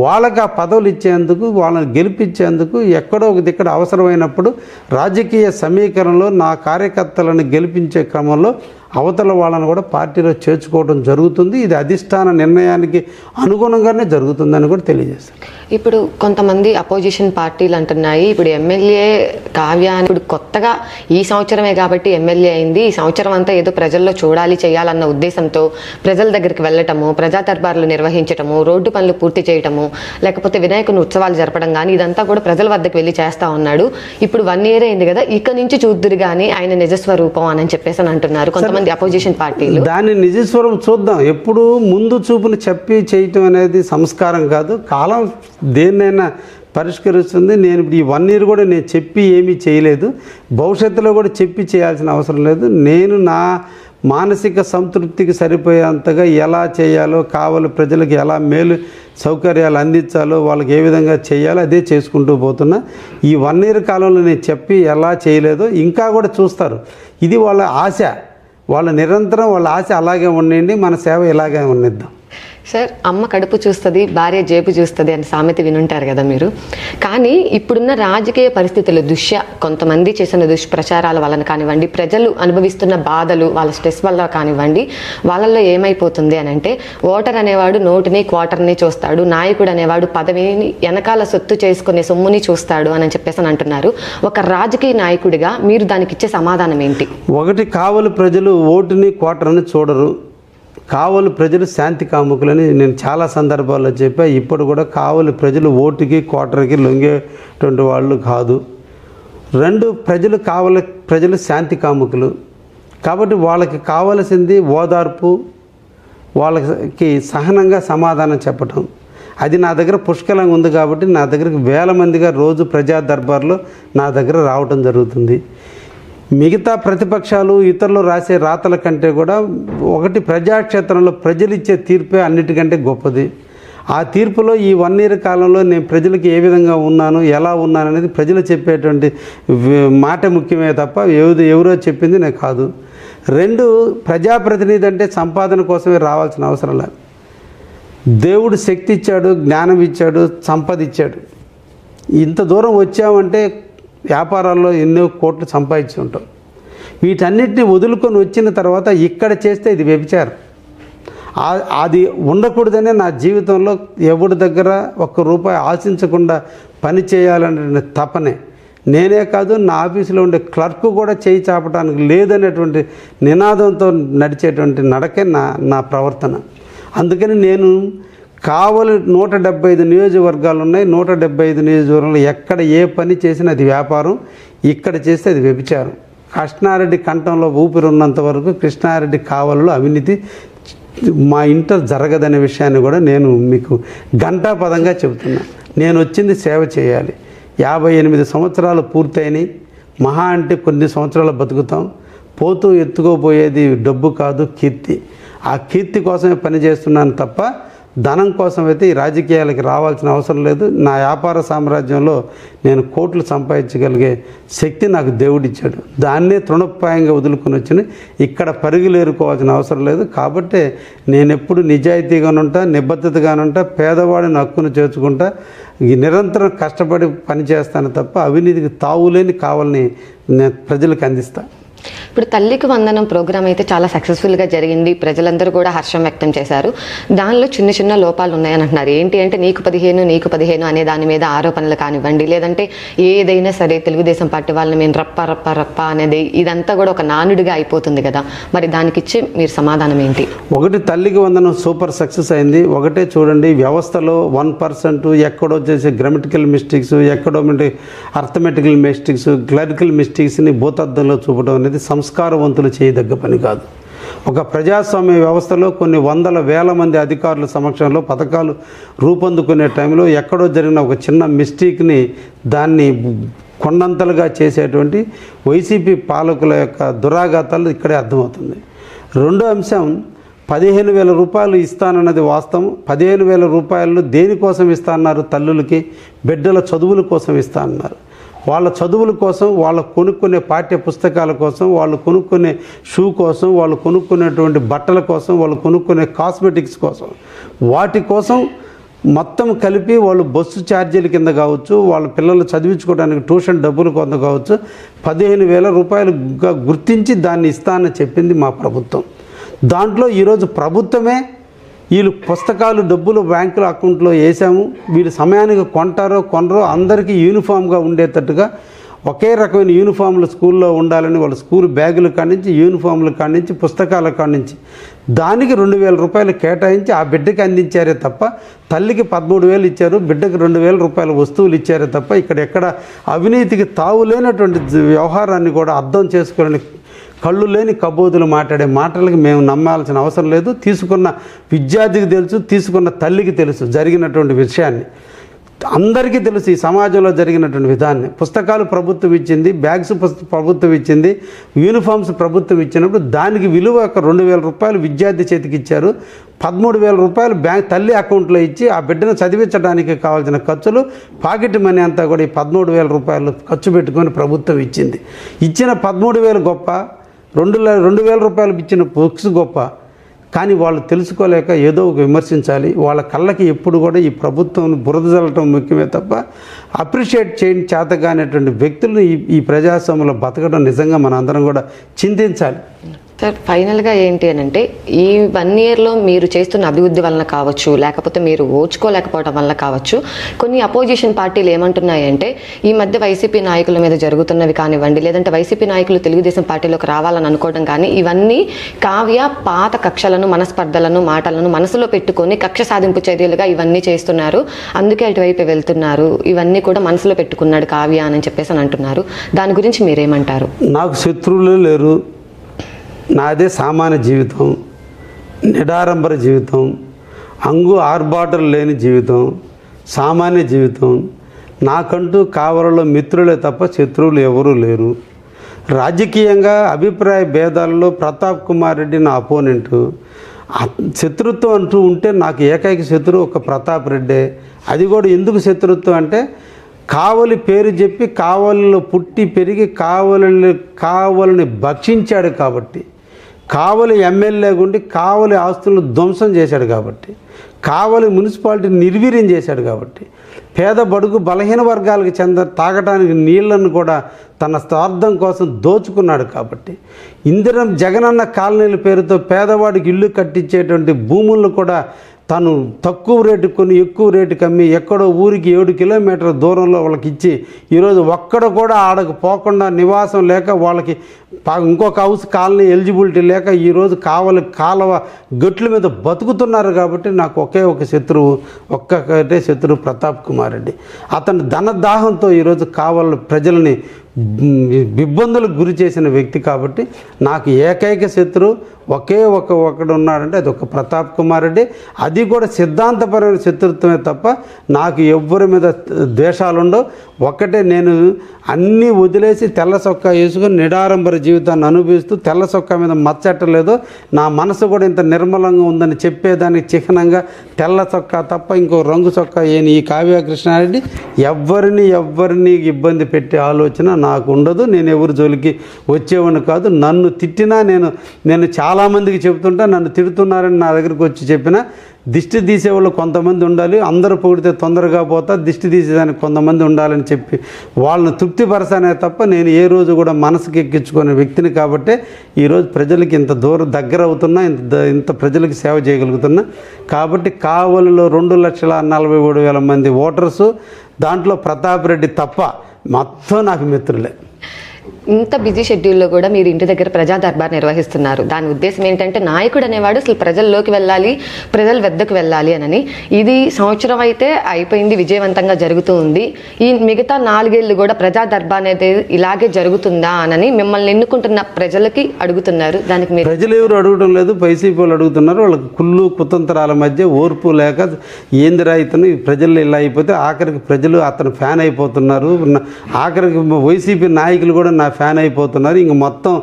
వాళ్ళకి ఆ పదవులు ఇచ్చేందుకు, వాళ్ళని గెలిపించేందుకు ఎక్కడో ఒక దిక్కడ అవసరమైనప్పుడు రాజకీయ సమీకరణలో నా కార్యకర్తలను గెలిపించే క్రమంలో అవతల వాళ్ళని కూడా పార్టీలో చేర్చుకోవడం జరుగుతుంది. ఇది అధిష్టాన నిర్ణయానికి అనుగుణంగానే జరుగుతుందని కూడా తెలియజేస్తాను. ఇప్పుడు కొంతమంది అపోజిషన్ పార్టీలు అంటున్నాయి, ఇప్పుడు ఎమ్మెల్యే కావ్య ఇప్పుడు కొత్తగా ఈ సంవత్సరమే కాబట్టి ఎమ్మెల్యే అయింది, ఈ సంవత్సరం అంతా ఏదో ప్రజల్లో చూడాలి, చేయాలన్న ఉద్దేశంతో ప్రజల దగ్గరికి వెళ్ళటము, ప్రజా దర్బార్లు నిర్వహించటము, రోడ్డు పనులు పూర్తి చేయటము, లేకపోతే వినాయకుని ఉత్సవాలు జరపడం కానీ ఇదంతా కూడా ప్రజల వద్దకు వెళ్ళి చేస్తా ఉన్నాడు. ఇప్పుడు 1 year అయింది కదా, ఇక నుంచి చూద్దురు కానీ ఆయన నిజస్వరూపం అని చెప్పేసి అని అంటున్నారు కొంతమంది అపోజిషన్ పార్టీలు. దాని నిజస్వరం చూద్దాం. ఎప్పుడు ముందు చూపును చెప్పి చేయటం అనేది సంస్కారం కాదు. కాలం దేన్నైనా పరిష్కరిస్తుంది. నేను ఇప్పుడు ఈ 1 year కూడా నేను చెప్పి ఏమీ చేయలేదు, భవిష్యత్తులో కూడా చెప్పి చేయాల్సిన అవసరం లేదు. నేను నా మానసిక సంతృప్తికి సరిపోయేంతగా ఎలా చేయాలో, కావాలి ప్రజలకు ఎలా మేలు సౌకర్యాలు అందించాలో, వాళ్ళకి ఏ విధంగా చేయాలో అదే చేసుకుంటూ పోతున్నా. ఈ 1 year కాలంలో నేను చెప్పి ఎలా చేయలేదో ఇంకా కూడా చూస్తారు. ఇది వాళ్ళ ఆశ, వాళ్ళ నిరంతరం వాళ్ళ ఆశ అలాగే ఉండండి, మన సేవ ఇలాగే ఉండిద్దాం. సార్, అమ్మ కడుపు చూస్తుంది, భార్య జేబు చూస్తుంది అని సామెత వినుంటారు కదా మీరు. కానీ ఇప్పుడున్న రాజకీయ పరిస్థితుల దృష్ట్యా కొంతమంది చేసిన దుష్ప్రచారాల వలన కానివ్వండి, ప్రజలు అనుభవిస్తున్న బాధలు, వాళ్ళ స్ట్రెస్ వల్ల కానివ్వండి, వాళ్ళల్లో ఏమైపోతుంది అని అంటే ఓటర్ అనేవాడు నోటిని క్వార్టర్ని చూస్తాడు, నాయకుడు అనేవాడు పదవిని వెనకాల సొత్తు చేసుకునే సొమ్ముని చూస్తాడు అని చెప్పేసి అని అంటున్నారు. ఒక రాజకీయ నాయకుడిగా మీరు దానికి ఇచ్చే సమాధానం ఏంటి? ఒకటి, కావలి ప్రజలు ఓటుని క్వార్టర్ని చూడరు. కావలి ప్రజలు శాంతి కాముకులని నేను చాలా సందర్భాల్లో చెప్పా. ఇప్పుడు కూడా కావలి ప్రజలు ఓటుకి క్వార్టర్కి లొంగేటువంటి వాళ్ళు కాదు. 2, కావలి ప్రజలు శాంతి కాముకులు కాబట్టి వాళ్ళకి కావలసింది ఓదార్పు, వాళ్ళకి సహనంగా సమాధానం చెప్పటం. అది నా దగ్గర పుష్కలంగా ఉంది కాబట్టి నా దగ్గరికి 1000 మందిగా రోజు ప్రజా దర్బార్లో నా దగ్గర రావటం జరుగుతుంది. మిగతా ప్రతిపక్షాలు ఇతరులు రాసే రాతల కంటే కూడా ఒకటి, ప్రజాక్షేత్రంలో ప్రజలు ఇచ్చే తీర్పే అన్నిటికంటే గొప్పది. ఆ తీర్పులో ఈ 1 year కాలంలో నేను ప్రజలకు ఏ విధంగా ఉన్నాను, ఎలా ఉన్నాను అనేది ప్రజలు చెప్పేటువంటి మాట ముఖ్యమే తప్ప ఎవరో చెప్పింది నేను కాదు. 2, ప్రజాప్రతినిధి అంటే సంపాదన కోసమే రావాల్సిన అవసరం లేదు. దేవుడు శక్తి ఇచ్చాడు, జ్ఞానం ఇచ్చాడు, సంపద ఇచ్చాడు. ఇంత దూరం వచ్చామంటే వ్యాపారాల్లో ఎన్నో కోట్లు సంపాదించి ఉంటాం. వీటన్నిటిని వదులుకొని వచ్చిన తర్వాత ఇక్కడ చేస్తే ఇది వ్యభిచారం. అది ఉండకూడదనే నా జీవితంలో ఎవరి దగ్గర ₹1 ఆశించకుండా పని చేయాలనే తపనే. నేనే కాదు, నా ఆఫీసులో ఉండే క్లర్క్ కూడా చేయి చాపడానికి లేదనేటువంటి నినాదంతో నడిచేటువంటి నడకే నా ప్రవర్తన. అందుకని నేను కావలి 175 నియోజకవర్గాలు ఉన్నాయి. 175 నియోజకవర్గంలో ఎక్కడ ఏ పని చేసినా అది వ్యాపారం, ఇక్కడ చేస్తే అది వ్యభిచారం. కృష్ణారెడ్డి కంఠంలో ఊపిరి ఉన్నంత వరకు కృష్ణారెడ్డి కావలిలో అవినీతి మా ఇంట జరగదనే విషయాన్ని కూడా నేను మీకు ఘంటాపదంగా చెబుతున్నా. నేను వచ్చింది సేవ చేయాలి. 58 సంవత్సరాలు పూర్తయినాయి. మహా అంటే కొన్ని సంవత్సరాలు బతుకుతాం. పోతూ ఎత్తుకోపోయేది డబ్బు కాదు, కీర్తి. ఆ కీర్తి కోసమే పనిచేస్తున్నాను తప్ప ధనం కోసం అయితే ఈ రాజకీయాలకి రావాల్సిన అవసరం లేదు. నా వ్యాపార సామ్రాజ్యంలో నేను కోట్లు సంపాదించగలిగే శక్తి నాకు దేవుడిచ్చాడు. దాన్నే తృణప్రాయంగా వదులుకొని వచ్చిన ఇక్కడ పరుగులేరుకోవాల్సిన అవసరం లేదు. కాబట్టి నేను ఎప్పుడు నిజాయితీగానుంటా, నిబద్ధతగానుంటా, పేదవాడిని హక్కును చేర్చుకుంటా, ఈ నిరంతరం కష్టపడి పనిచేస్తాను తప్ప అవినీతికి తావులేని కావాలని నేను ప్రజలకు అందిస్తాను. ఇప్పుడు తల్లికి వందనం ప్రోగ్రామ్ అయితే చాలా సక్సెస్ఫుల్గా జరిగింది. ప్రజలందరూ కూడా హర్షం వ్యక్తం చేశారు. దానిలో చిన్న చిన్న లోపాలు ఉన్నాయని అంటున్నారు. ఏంటి అంటే నీకు 15 అనే దాని మీద ఆరోపణలు కానివ్వండి, లేదంటే ఏదైనా సరే తెలుగుదేశం పార్టీ వాళ్ళని మేము రప్ప అనేది ఇదంతా కూడా ఒక నానుడిగా అయిపోతుంది కదా. మరి దానికి ఇచ్చి మీరు సమాధానం ఏంటి? ఒకటి, తల్లికి వందనం సూపర్ సక్సెస్ అయింది. ఒకటే చూడండి, వ్యవస్థలో 1% ఎక్కడో చేసే గ్రామటికల్ మిస్టేక్స్, ఎక్కడో అర్థమెటికల్ మిస్టేక్స్, క్లరికల్ మిస్టేక్స్ని భూతద్దంలో చూపడం అనేది సంస్కారవంతులు చేయదగ్గ పని కాదు. ఒక ప్రజాస్వామ్య వ్యవస్థలో కొన్ని వందల వేల మంది అధికారుల సమక్షంలో పథకాలు రూపొందుకునే టైంలో ఎక్కడో జరిగిన ఒక చిన్న మిస్టేక్ని దాన్ని కొండంతలుగా చేసేటువంటి వైసీపీ పాలకుల యొక్క దురాఘాతాలు ఇక్కడే అర్థమవుతుంది. రెండో అంశం, 15,000 రూపాయలు ఇస్తానన్నది వాస్తవం. 15,000 రూపాయలు దేనికోసం ఇస్తా అన్నారు? తల్లులకి బిడ్డల చదువుల కోసం ఇస్తా అన్నారు. వాళ్ళ చదువుల కోసం, వాళ్ళ కొనుక్కునే పాఠ్య పుస్తకాల కోసం, వాళ్ళు కొనుక్కునే షూ కోసం, వాళ్ళు కొనుక్కునేటువంటి బట్టల కోసం, వాళ్ళు కొనుక్కునే కాస్మెటిక్స్ కోసం, వాటి కోసం మొత్తం కలిపి వాళ్ళు బస్సు ఛార్జీల కింద కావచ్చు, వాళ్ళ పిల్లలు చదివించుకోవడానికి ట్యూషన్ డబ్బులు కొంత కావచ్చు, 15,000 రూపాయలుగా గుర్తించి దాన్ని ఇస్తానని చెప్పింది మా ప్రభుత్వం. దాంట్లో ఈరోజు ప్రభుత్వమే వీళ్ళు పుస్తకాలు డబ్బులు బ్యాంకుల అకౌంట్లో వేసాము, వీళ్ళు సమయానికి కొంటారో కొనరో అందరికీ యూనిఫామ్గా ఉండేటట్టుగా ఒకే రకమైన యూనిఫామ్లు స్కూల్లో ఉండాలని వాళ్ళ స్కూల్ బ్యాగుల కానించి, యూనిఫామ్ల కానించి, పుస్తకాల కానించి దానికి 2,000 రూపాయలు కేటాయించి ఆ బిడ్డకి అందించారే తప్ప, తల్లికి 13,000 ఇచ్చారు, బిడ్డకి 2,000 రూపాయల వస్తువులు ఇచ్చారే తప్ప ఇక్కడ ఎక్కడ అవినీతికి తావు లేనటువంటి వ్యవహారాన్ని కూడా అర్థం చేసుకోవాలని కళ్ళు లేని కబోదులు మాట్లాడే మాటలకి మేము నమ్మాల్సిన అవసరం లేదు. తీసుకున్న విద్యార్థికి తెలుసు, తీసుకున్న తల్లికి తెలుసు జరిగినటువంటి విషయాన్ని, అందరికీ తెలుసు ఈ సమాజంలో జరిగినటువంటి విధాన్ని. పుస్తకాలు ప్రభుత్వం ఇచ్చింది, బ్యాగ్స్ ప్రభుత్వం ఇచ్చింది, యూనిఫామ్స్ ప్రభుత్వం ఇచ్చినప్పుడు దానికి విలువ ఒక 2,000 రూపాయలు విద్యార్థి చేతికి ఇచ్చారు. 13,000 రూపాయలు తల్లి అకౌంట్లో ఇచ్చి ఆ బిడ్డను చదివించడానికి కావాల్సిన ఖర్చులు, పాకెట్ మనీ అంతా కూడా ఈ 13,000 రూపాయలు ఖర్చు పెట్టుకొని ప్రభుత్వం ఇచ్చింది. ఇచ్చిన 13,000 గొప్ప, 2,000 రూపాయలు ఇచ్చిన బుక్స్ గొప్ప. కానీ వాళ్ళు తెలుసుకోలేక ఏదో ఒక విమర్శించాలి. వాళ్ళ కళ్ళకి ఎప్పుడు కూడా ఈ ప్రభుత్వం బురద చల్లటం ముఖ్యమే తప్ప అప్రిషియేట్ చేయని చేతగానేటువంటి వ్యక్తులను ఈ ప్రజాస్వామ్యంలో బతకడం నిజంగా మన అందరం కూడా చింతించాలి. సార్, ఫైనల్గా ఏంటి అని అంటే, ఈ 1 ఇయర్లో మీరు చేస్తున్న అభివృద్ధి వలన కావచ్చు, లేకపోతే మీరు ఓర్చుకోలేకపోవడం వల్ల కావచ్చు, కొన్ని అపోజిషన్ పార్టీలు ఏమంటున్నాయంటే, ఈ మధ్య వైసీపీ నాయకుల మీద జరుగుతున్నవి కానివ్వండి, లేదంటే వైసీపీ నాయకులు తెలుగుదేశం పార్టీలోకి రావాలని అనుకోవడం కానీ, ఇవన్నీ కావ్య పాత కక్షలను, మనస్పర్ధలను, మాటలను మనసులో పెట్టుకొని కక్ష సాధింపు చర్యలుగా ఇవన్నీ చేస్తున్నారు, అందుకే అటువైపు వెళ్తున్నారు, ఇవన్నీ కూడా మనసులో పెట్టుకున్నాడు కావ్య అని చెప్పేసి అని అంటున్నారు. దాని గురించి మీరేమంటారు? నాకు శత్రువులు లేరు, నాదే సామాన్య జీవితం, నిడారంబర జీవితం, ఆర్భాటాలు లేని జీవితం, సామాన్య జీవితం. నాకంటూ కావలలో మిత్రులే తప్ప శత్రువులు ఎవరూ లేరు. రాజకీయంగా అభిప్రాయ భేదాలలో ప్రతాప్ కుమార్ రెడ్డి నా అపోనెంటు. శత్రుత్వం అంటూ ఉంటే నాకు ఏకైక శత్రువు ఒక ప్రతాప్ రెడ్డే. అది కూడా ఎందుకు శత్రుత్వం అంటే, కావలి పేరు చెప్పి కావలిలో పుట్టి పెరిగి కావలిని భక్షించాడు కాబట్టి, కావలి ఎమ్మెల్యే గుండి కావలి ఆస్తులను ధ్వంసం చేశాడు కాబట్టి, కావలి మున్సిపాలిటీని నిర్వీర్యం చేశాడు కాబట్టి, పేద బడుగు బలహీన వర్గాలకు తాగడానికి నీళ్లను కూడా తన స్వార్థం కోసం దోచుకున్నాడు కాబట్టి, జగనన్న కాలనీల పేరుతో పేదవాడికి ఇల్లు కట్టించేటువంటి భూములను కూడా తను తక్కువ రేటు కొని ఎక్కువ రేటుకి అమ్మి ఎక్కడో ఊరికి 7 కిలోమీటర్ల దూరంలో వాళ్ళకి ఇచ్చి ఈరోజు ఒక్కడ కూడా ఆడకు పోకుండా నివాసం లేక వాళ్ళకి ఇంకొక హౌస్ కాలనీ ఎలిజిబిలిటీ లేక ఈరోజు కాలువ గట్ల మీద బతుకుతున్నారు. కాబట్టి నాకు ఒకే ఒక శత్రువు, ఒక్కటే శత్రువు ప్రతాప్ కుమార్ రెడ్డి. అతను ధనదాహంతో ఈరోజు కావలి ప్రజల్ని ఇబ్బందులకు గురి చేసిన వ్యక్తి కాబట్టి నాకు ఏకైక శత్రువు ఒకడు ఉన్నాడంటే అది ఒక ప్రతాప్ కుమార్ రెడ్డి. అది కూడా సిద్ధాంతపరమైన శత్రుత్వమే తప్ప నాకు ఎవ్వరి మీద ద్వేషాలు ఉండవు. ఒక్కటే, నేను అన్నీ వదిలేసి తెల్ల చొక్కా వేసుకొని నిడారంబర జీవితాన్ని అనుభవిస్తూ తెల్ల చొక్కా మీద మచ్చట్టలేదు, నా మనసు కూడా ఇంత నిర్మలంగా ఉందని చెప్పేదానికి చిహ్నంగా తెల్ల చొక్కా తప్ప ఇంకో రంగు చొక్కా ఏని ఈ కావ్య కృష్ణారెడ్డి ఎవరిని ఇబ్బంది పెట్టే ఆలోచన నాకు ఉండదు. నేను ఎవరి జోలికి వచ్చేవాడిని కాదు. నన్ను తిట్టినా నేను చాలామందికి చెబుతుంటా, నన్ను తిడుతున్నారని నా దగ్గరికి వచ్చి చెప్పినా దిష్టి తీసేవాళ్ళు కొంతమంది ఉండాలి, అందరూ పొగిడితే తొందరగా పోతా, దిష్టి తీసేదానికి కొంతమంది ఉండాలని చెప్పి వాళ్ళని తృప్తిపరచనే తప్ప నేను ఏ రోజు కూడా మనసుకి ఎక్కించుకునే వ్యక్తిని. కాబట్టి ఈరోజు ప్రజలకి ఇంత దగ్గర అవుతున్నా, ఇంత ప్రజలకి సేవ చేయగలుగుతున్నా. కాబట్టి కావలిలో 2,43,000 మంది ఓటర్సు, దాంట్లో ప్రతాప్ రెడ్డి తప్ప మొత్తం నాకు మిత్రులే. ఇంత బిజీ షెడ్యూల్లో కూడా మీరు ఇంటి దగ్గర ప్రజా దర్బార్ నిర్వహిస్తున్నారు. దాని ఉద్దేశం ఏంటంటే నాయకుడు అనేవాడు అసలు ప్రజల్లోకి వెళ్ళాలి, ప్రజల వద్దకు వెళ్ళాలి అని. ఇది సంవత్సరం అయితే అయిపోయింది, విజయవంతంగా జరుగుతూ ఉంది. ఈ మిగతా 4 ఏళ్ళు కూడా ప్రజా దర్బార్ అనేది ఇలాగే జరుగుతుందా అని మిమ్మల్ని ఎన్నుకుంటున్న ప్రజలకి అడుగుతున్నారు. దానికి మీరు ప్రజలు ఎవరు అడగడం లేదు, వైసీపీ వాళ్ళు అడుగుతున్నారు. వాళ్ళకి కుళ్ళు కుతంత్రాల మధ్య ఓర్పు లేక ఏందిరా ఇతను ప్రజలు ఇలా అయిపోతే ఆఖరికి ప్రజలు అతను ఫ్యాన్ అయిపోతున్నారు. ఆఖరికి వైసీపీ నాయకులు కూడా నా ఫ్యాన్ అయిపోతున్నారు. ఇంక మొత్తం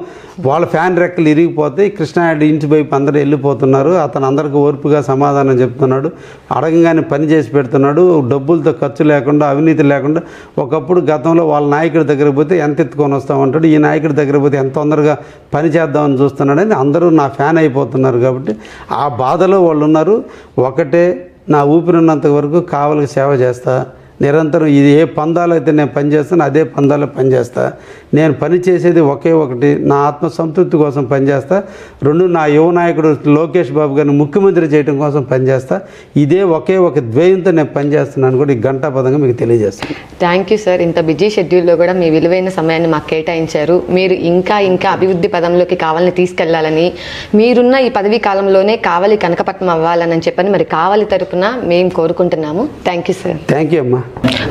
వాళ్ళ ఫ్యాన్ రెక్కలు ఇరిగిపోతాయి. కృష్ణారెడ్డి ఇంటి వైపు అందరూ వెళ్ళిపోతున్నారు. అతను అందరికీ ఓర్పుగా సమాధానం చెప్తున్నాడు, అడగంగానే పని చేసి పెడుతున్నాడు, డబ్బులతో ఖర్చు లేకుండా అవినీతి లేకుండా. ఒకప్పుడు గతంలో వాళ్ళ నాయకుడి దగ్గరికి పోతే ఎంత ఎత్తుకొని వస్తామంటాడు, ఈ నాయకుడి దగ్గర పోతే ఎంత తొందరగా పని చేద్దామని చూస్తున్నాడని అందరూ నా ఫ్యాన్ అయిపోతున్నారు. కాబట్టి ఆ బాధలో వాళ్ళు ఉన్నారు. ఒకటే, నా ఊపిరినంత వరకు కావలికి సేవ చేస్తా, నిరంతరం ఇది ఏ పందాలో అయితే నేను పనిచేస్తాను అదే పందాలో పనిచేస్తా. నేను పని చేసేది ఒకే ఒకటి, నా ఆత్మ సంతృప్తి కోసం పనిచేస్తా. 2, నా యువ నాయకుడు లోకేష్ బాబు గారిని ముఖ్యమంత్రి చేయడం కోసం పనిచేస్తా. ఇదే ఒకే ఒక ద్వయంతో నేను పనిచేస్తున్నాను కూడా ఈ గంటాపదంగా మీకు తెలియజేస్తాను. Thank you sir. ఇంత బిజీ షెడ్యూల్లో కూడా మీ విలువైన సమయాన్ని మాకు కేటాయించారు. మీరు ఇంకా అభివృద్ధి పదంలోకి కావాలని తీసుకెళ్లాలని, మీరున్న ఈ పదవీ కాలంలోనే కావలి కనకపట్నం అవ్వాలని చెప్పని మరి కావలి తరపున మేము కోరుకుంటున్నాము. Thank you sir. Thank you అమ్మా.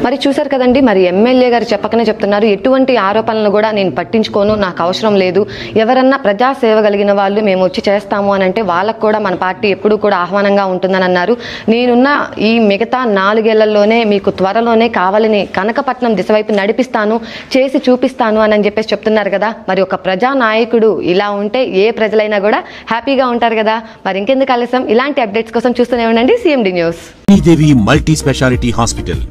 మరి చూసారు కదండి, మరి ఎమ్మెల్యే గారు చెప్పకనే చెప్తున్నారు, ఎటువంటి ఆరోపణలు కూడా నేను పట్టించుకోను, నాకు అవసరం లేదు. ఎవరన్నా ప్రజాసేవ కలిగిన వాళ్ళు మేము వచ్చి చేస్తాము అని అంటే వాళ్ళకు కూడా మన పార్టీ ఎప్పుడూ కూడా ఆహ్వానంగా ఉంటుందని అన్నారు. నేనున్న ఈ మిగతా 4 ఏళ్లలోనే మీకు త్వరలోనే కావాలని కనకపట్నం దిశ వైపు నడిపిస్తాను, చేసి చూపిస్తాను అని చెప్పేసి చెప్తున్నారు కదా. మరి ఒక ప్రజా నాయకుడు ఇలా ఉంటే ఏ ప్రజలైనా కూడా హ్యాపీగా ఉంటారు కదా. మరి ఇంకెందుకు ఆలస్యం, ఇలాంటి అప్డేట్స్ కోసం చూస్తూనే ఉండండి CMD news. Sridevi multi speciality hospital,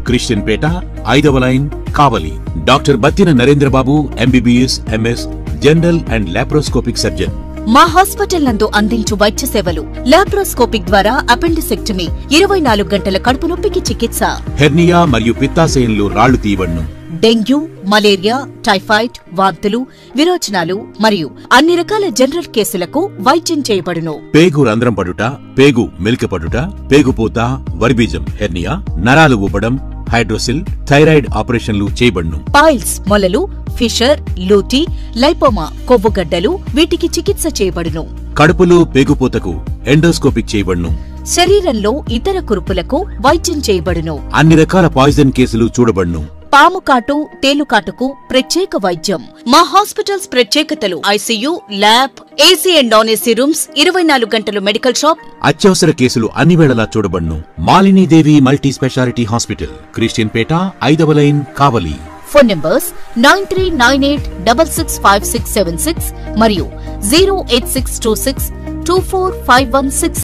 Christian Peta, 5వ line, Kavali. Doctor Battina Narendrababu MBBS MS general and laparoscopic surgeon. మా హాస్పిటల్ నందు అందించు వైద్య సేవలు: లాప్రోస్కోపిక్ ద్వారా అపెండిసెక్టమీ, 24 గంటల కడుపు నొప్పికి చికిత్స, హెర్నియా మరియు పిత్తాశయంలో రాళ్లు తీయబడును, డెంగ్యూ, మలేరియా, టైఫాయిడ్, వాంతులు, విరోచనాలు మరియు అన్ని రకాల జనరల్ కేసులకు వైద్యం చేయబడును. పేగు రంధ్రం పడుట, పేగు మెలికపడుట, పేగుపూత, వర్బీజం, హెర్నియా, నరాలు ఊపడం, హైడ్రోసిల్, థైరాయిడ్ ఆపరేషన్లు చేయబడును. పైల్స్, మొలలు, ఫిషర్, లూటీ, లైపోమా, కొవ్వుగడ్డలు, వీటికి చికిత్స చేయబడును. కడుపులో పేగుపూతకు ఎండోస్కోపిక్ చేయబడును. శరీరంలో ఇతర కురుపులకు వైద్యం చేయబడును. అన్ని రకాల పాయిజన్ కేసులు చూడబడును. పాము కాటు, తేలుకాటుకు ప్రత్యేక వైద్యం. మా హాస్పిటల్స్ ప్రత్యేకతలు: ICU, lab, AC and non AC rooms, 24 గంటలు మెడికల్ షాప్. అత్యవసర కేసులు అన్ని వేళలా చూడబడును. Malinidevi multi speciality hospital, Christian Peta, 5వ లైన్, కావలి. ఫోన్ నంబర్స్ 9398665676 మరియు 08626245166.